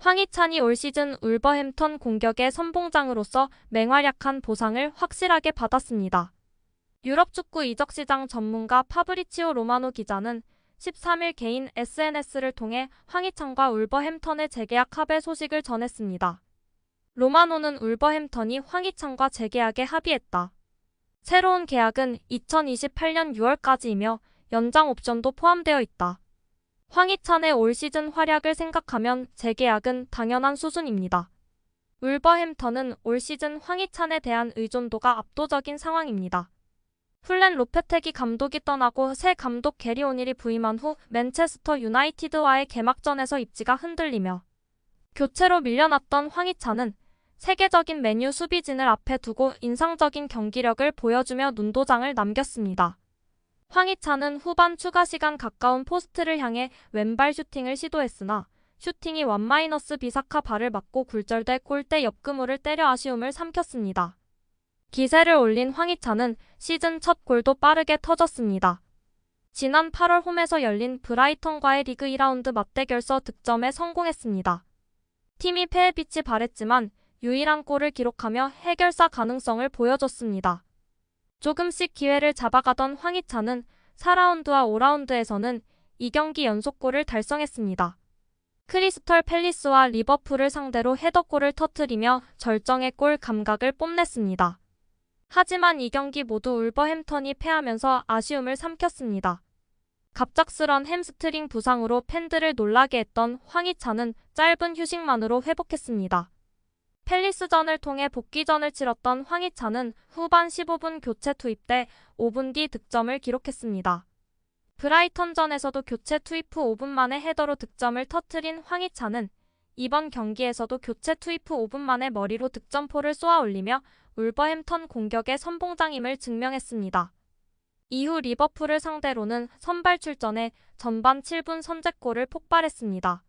황희찬이 올 시즌 울버햄턴 공격의 선봉장으로서 맹활약한 보상을 확실하게 받았습니다. 유럽 축구 이적 시장 전문가 파브리치오 로마노 기자는 13일 개인 SNS를 통해 황희찬과 울버햄턴의 재계약 합의 소식을 전했습니다. 로마노는 울버햄턴이 황희찬과 재계약에 합의했다. 새로운 계약은 2028년 6월까지이며 연장 옵션도 포함되어 있다. 황희찬의 올 시즌 활약을 생각하면 재계약은 당연한 수순입니다. 울버햄턴은 올 시즌 황희찬에 대한 의존도가 압도적인 상황입니다. 플랜 로페테기 감독이 떠나고 새 감독 게리 오닐이 부임한 후 맨체스터 유나이티드와의 개막전에서 입지가 흔들리며 교체로 밀려났던 황희찬은 세계적인 메뉴 수비진을 앞에 두고 인상적인 경기력을 보여주며 눈도장을 남겼습니다. 황희찬은 후반 추가 시간 가까운 포스트를 향해 왼발 슈팅을 시도했으나 슈팅이 1- 비사카 발을 맞고 굴절돼 골대 옆그물을 때려 아쉬움을 삼켰습니다. 기세를 올린 황희찬은 시즌 첫 골도 빠르게 터졌습니다. 지난 8월 홈에서 열린 브라이턴과의 리그 2라운드 맞대결서 득점에 성공했습니다. 팀이 패에 빛이 발했지만 유일한 골을 기록하며 해결사 가능성을 보여줬습니다. 조금씩 기회를 잡아가던 황희찬은 4라운드와 5라운드에서는 2경기 연속골을 달성했습니다. 크리스털 팰리스와 리버풀을 상대로 헤더골을 터뜨리며 절정의 골 감각을 뽐냈습니다. 하지만 이 경기 모두 울버햄턴이 패하면서 아쉬움을 삼켰습니다. 갑작스런 햄스트링 부상으로 팬들을 놀라게 했던 황희찬은 짧은 휴식만으로 회복했습니다. 팰리스전을 통해 복귀전을 치렀던 황희찬은 후반 15분 교체 투입돼 5분 뒤 득점을 기록했습니다. 브라이턴전에서도 교체 투입 후 5분 만에 헤더로 득점을 터뜨린 황희찬은 이번 경기에서도 교체 투입 후 5분 만에 머리로 득점포를 쏘아 올리며 울버햄턴 공격의 선봉장임을 증명했습니다. 이후 리버풀을 상대로는 선발 출전해 전반 7분 선제골을 폭발했습니다.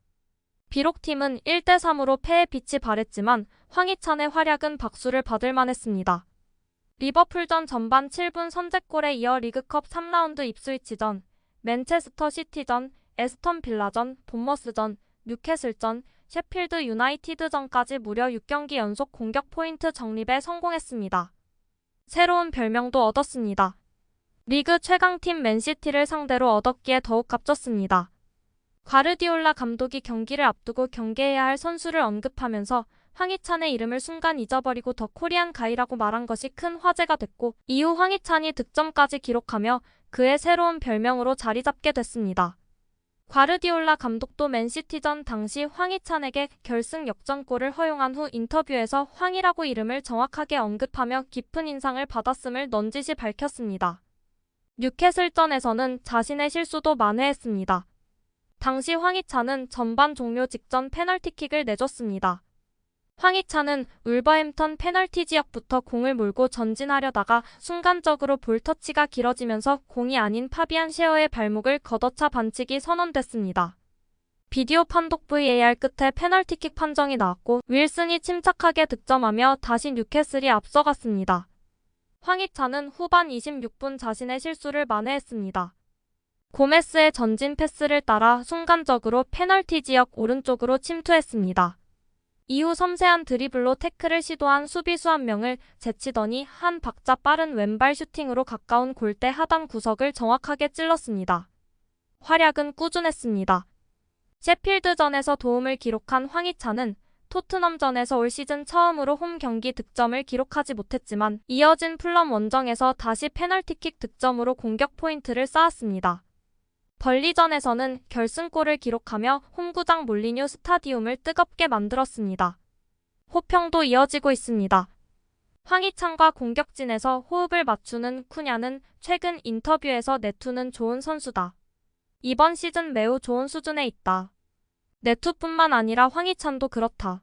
비록 팀은 1-3으로 패에 빛이 발했지만 황희찬의 활약은 박수를 받을 만했습니다. 리버풀전 전반 7분 선제골에 이어 리그컵 3라운드 입스위치전, 맨체스터 시티전, 에스턴 빌라전, 본머스전, 뉴캐슬전, 셰필드 유나이티드전까지 무려 6경기 연속 공격 포인트 적립에 성공했습니다. 새로운 별명도 얻었습니다. 리그 최강팀 맨시티를 상대로 얻었기에 더욱 값졌습니다. 과르디올라 감독이 경기를 앞두고 경계해야 할 선수를 언급하면서 황희찬의 이름을 순간 잊어버리고 더 코리안 가이라고 말한 것이 큰 화제가 됐고 이후 황희찬이 득점까지 기록하며 그의 새로운 별명으로 자리 잡게 됐습니다. 과르디올라 감독도 맨시티전 당시 황희찬에게 결승 역전골을 허용한 후 인터뷰에서 황이라고 이름을 정확하게 언급하며 깊은 인상을 받았음을 넌지시 밝혔습니다. 뉴캐슬전에서는 자신의 실수도 만회했습니다. 당시 황희찬은 전반 종료 직전 페널티킥을 내줬습니다. 황희찬은 울버햄턴 페널티 지역부터 공을 몰고 전진하려다가 순간적으로 볼 터치가 길어지면서 공이 아닌 파비안 셰어의 발목을 걷어차 반칙이 선언됐습니다. 비디오 판독 VAR 끝에 페널티킥 판정이 나왔고 윌슨이 침착하게 득점하며 다시 뉴캐슬이 앞서갔습니다. 황희찬은 후반 26분 자신의 실수를 만회했습니다. 고메스의 전진 패스를 따라 순간적으로 페널티 지역 오른쪽으로 침투했습니다. 이후 섬세한 드리블로 태클을 시도한 수비수 한 명을 제치더니 한 박자 빠른 왼발 슈팅으로 가까운 골대 하단 구석을 정확하게 찔렀습니다. 활약은 꾸준했습니다. 셰필드전에서 도움을 기록한 황희찬은 토트넘전에서 올 시즌 처음으로 홈 경기 득점을 기록하지 못했지만 이어진 풀럼 원정에서 다시 페널티킥 득점으로 공격 포인트를 쌓았습니다. 벌리전에서는 결승골을 기록하며 홈구장 몰리뉴 스타디움을 뜨겁게 만들었습니다. 호평도 이어지고 있습니다. 황희찬과 공격진에서 호흡을 맞추는 쿠냐는 최근 인터뷰에서 내투는 좋은 선수다. 이번 시즌 매우 좋은 수준에 있다. 내투뿐만 아니라 황희찬도 그렇다.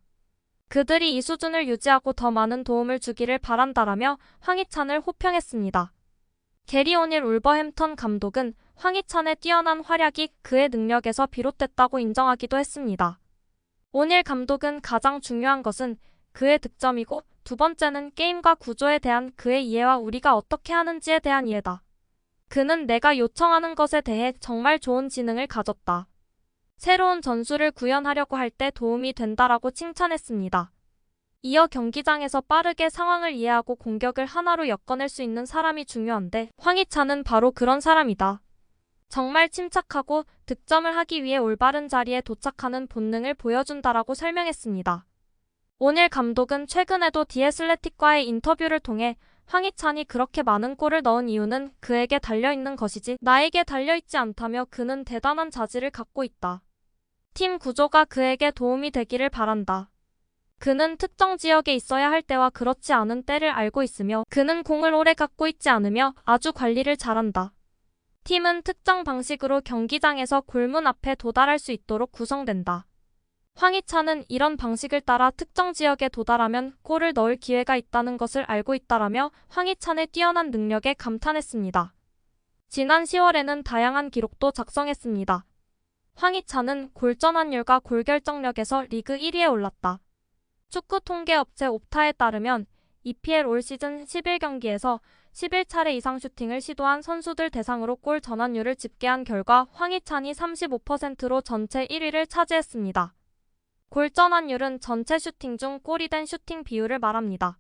그들이 이 수준을 유지하고 더 많은 도움을 주기를 바란다라며 황희찬을 호평했습니다. 게리 오닐 울버햄턴 감독은 황희찬의 뛰어난 활약이 그의 능력에서 비롯됐다고 인정하기도 했습니다. 오닐 감독은 가장 중요한 것은 그의 득점이고 두 번째는 게임과 구조에 대한 그의 이해와 우리가 어떻게 하는지에 대한 이해다. 그는 내가 요청하는 것에 대해 정말 좋은 지능을 가졌다. 새로운 전술을 구현하려고 할 때 도움이 된다라고 칭찬했습니다. 이어 경기장에서 빠르게 상황을 이해하고 공격을 하나로 엮어낼 수 있는 사람이 중요한데 황희찬은 바로 그런 사람이다. 정말 침착하고 득점을 하기 위해 올바른 자리에 도착하는 본능을 보여준다라고 설명했습니다. 오닐 감독은 최근에도 디애슬레틱과의 인터뷰를 통해 황희찬이 그렇게 많은 골을 넣은 이유는 그에게 달려있는 것이지 나에게 달려있지 않다며 그는 대단한 자질을 갖고 있다. 팀 구조가 그에게 도움이 되기를 바란다. 그는 특정 지역에 있어야 할 때와 그렇지 않은 때를 알고 있으며 그는 공을 오래 갖고 있지 않으며 아주 관리를 잘한다. 팀은 특정 방식으로 경기장에서 골문 앞에 도달할 수 있도록 구성된다. 황희찬은 이런 방식을 따라 특정 지역에 도달하면 골을 넣을 기회가 있다는 것을 알고 있다라며 황희찬의 뛰어난 능력에 감탄했습니다. 지난 10월에는 다양한 기록도 작성했습니다. 황희찬은 골전환율과 골결정력에서 리그 1위에 올랐다. 축구 통계 업체 옵타에 따르면 EPL 올 시즌 11경기에서 11차례 이상 슈팅을 시도한 선수들 대상으로 골 전환율을 집계한 결과 황희찬이 35%로 전체 1위를 차지했습니다. 골 전환율은 전체 슈팅 중 골이 된 슈팅 비율을 말합니다.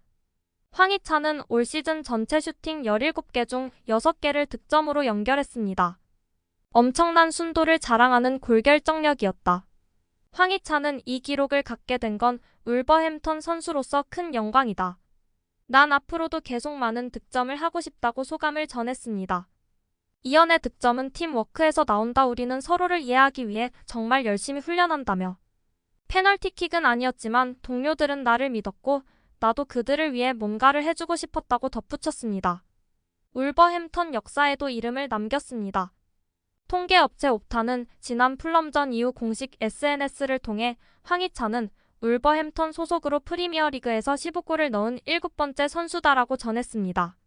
황희찬은 올 시즌 전체 슈팅 17개 중 6개를 득점으로 연결했습니다. 엄청난 순도를 자랑하는 골결정력이었다. 황희찬은 이 기록을 갖게 된 건 울버햄턴 선수로서 큰 영광이다. 난 앞으로도 계속 많은 득점을 하고 싶다고 소감을 전했습니다. 이연의 득점은 팀워크에서 나온다. 우리는 서로를 이해하기 위해 정말 열심히 훈련한다며. 페널티킥은 아니었지만 동료들은 나를 믿었고 나도 그들을 위해 뭔가를 해주고 싶었다고 덧붙였습니다. 울버햄턴 역사에도 이름을 남겼습니다. 통계업체 옵타는 지난 풀럼전 이후 공식 SNS를 통해 황희찬은 울버햄턴 소속으로 프리미어리그에서 15골을 넣은 7번째 선수다라고 전했습니다.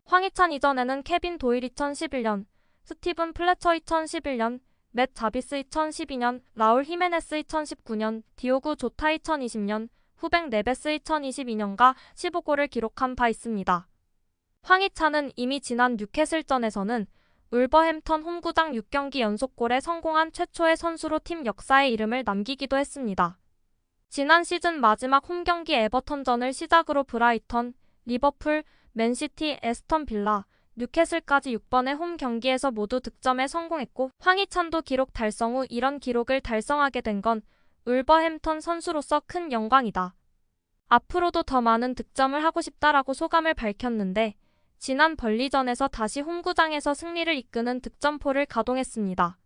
황희찬 이전에는 케빈 도일 2011년, 스티븐 플래처 2011년, 맷 자비스 2012년, 라울 히메네스 2019년, 디오구 조타 2020년, 후백 네베스 2022년과 15골을 기록한 바 있습니다. 황희찬은 이미 지난 뉴캐슬전에서는 울버햄턴 홈구장 6경기 연속골에 성공한 최초의 선수로 팀 역사에 이름을 남기기도 했습니다. 지난 시즌 마지막 홈경기 에버턴전을 시작으로 브라이턴, 리버풀, 맨시티, 에스턴 빌라, 뉴캐슬까지 6번의 홈 경기에서 모두 득점에 성공했고 황희찬도 기록 달성 후 이런 기록을 달성하게 된 건 울버햄턴 선수로서 큰 영광이다. 앞으로도 더 많은 득점을 하고 싶다라고 소감을 밝혔는데 지난 벌리전에서 다시 홈구장에서 승리를 이끄는 득점포를 가동했습니다.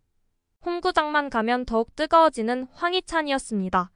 홈구장만 가면 더욱 뜨거워지는 황희찬이었습니다.